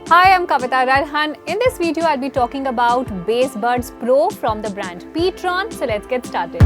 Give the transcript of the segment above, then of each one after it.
Hi, I'm Kavita Rarhan. In this video, I'll be talking about Bass Buds Pro from the brand Petron. So let's get started.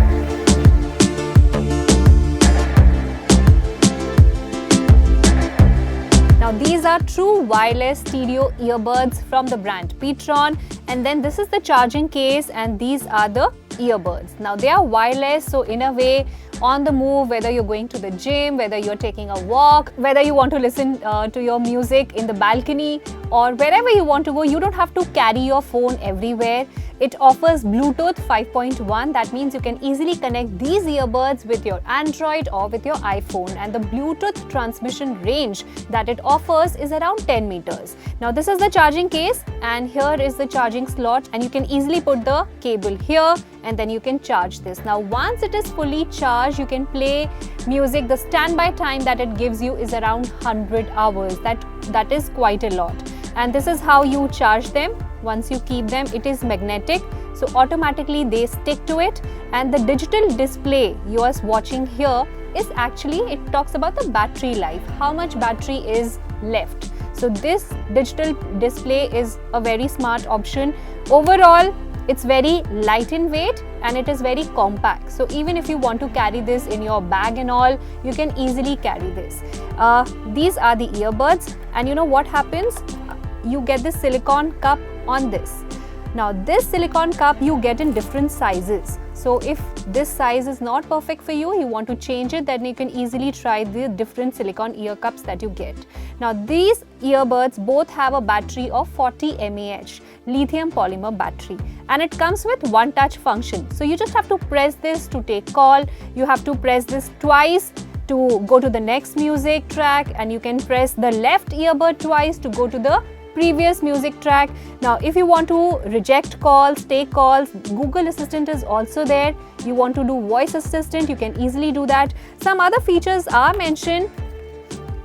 Now these are true wireless stereo earbuds from the brand Petron, and then this is the charging case and these are the earbuds. Now they are wireless, so in a way on the move, whether you're going to the gym, whether you're taking a walk, whether you want to listen to your music in the balcony or wherever you want to go, you don't have to carry your phone everywhere. It offers Bluetooth 5.1. That means you can easily connect these earbuds with your Android or with your iPhone, and the Bluetooth transmission range that it offers is around 10 meters. Now this is the charging case and here is the charging slot, and you can easily put the cable here and then you can charge this. Now once it is fully charged, you can play music. The standby time that it gives you is around 100 hours. That is quite a lot. And this is how you charge them. Once you keep them, it is magnetic, so automatically they stick to it. And the digital display you are watching here is actually, it talks about the battery life, how much battery is left. So this digital display is a very smart option. Overall, it's very light in weight and it is very compact. So even if you want to carry this in your bag and all, you can easily carry this. These are the earbuds, and you know what happens? You get this silicone cup on this. Now this silicone cup you get in different sizes. So if this size is not perfect for you, you want to change it, then you can easily try the different silicone ear cups that you get. Now these earbuds both have a battery of 40 mAh lithium polymer battery, and it comes with one touch function. So you just have to press this to take call, you have to press this twice to go to the next music track, and you can press the left earbud twice to go to the previous music track. Now if you want to reject calls, take calls, Google Assistant is also there. You want to do voice assistant, you can easily do that. Some other features are mentioned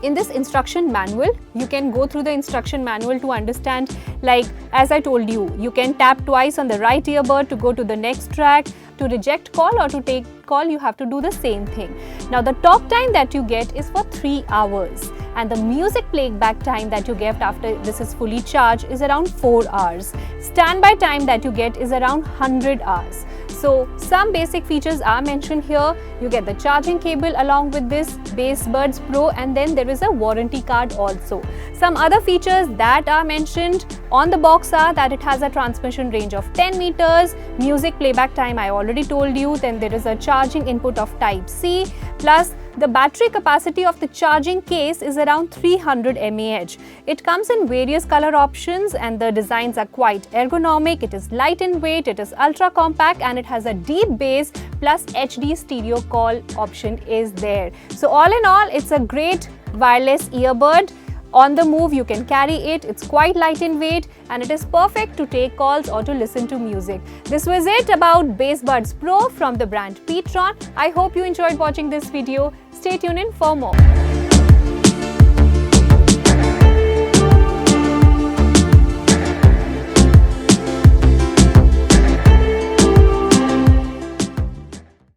in this instruction manual. You can go through the instruction manual to understand, like as I told you, you can tap twice on the right earbud to go to the next track. To reject call or to take call, you have to do the same thing. Now the talk time that you get is for 3 hours, and the music playback time that you get after this is fully charged is around 4 hours. Standby time that you get is around 100 hours. So some basic features are mentioned here. You get the charging cable along with this Bass Buds Pro, and then there is a warranty card also. Some other features that are mentioned on the box are that it has a transmission range of 10 meters, music playback time I already told you, then there is a charging input of Type C, plus the battery capacity of the charging case is around 300 mAh. It comes in various color options and the designs are quite ergonomic. It is light in weight, it is ultra compact, and it has a deep bass plus HD stereo call option is there. So all in all, it's a great wireless earbud. On the move, you can carry it. It's quite light in weight and it is perfect to take calls or to listen to music. This was it about Bass Buds Pro from the brand Petron. I hope you enjoyed watching this video. Stay tuned in for more.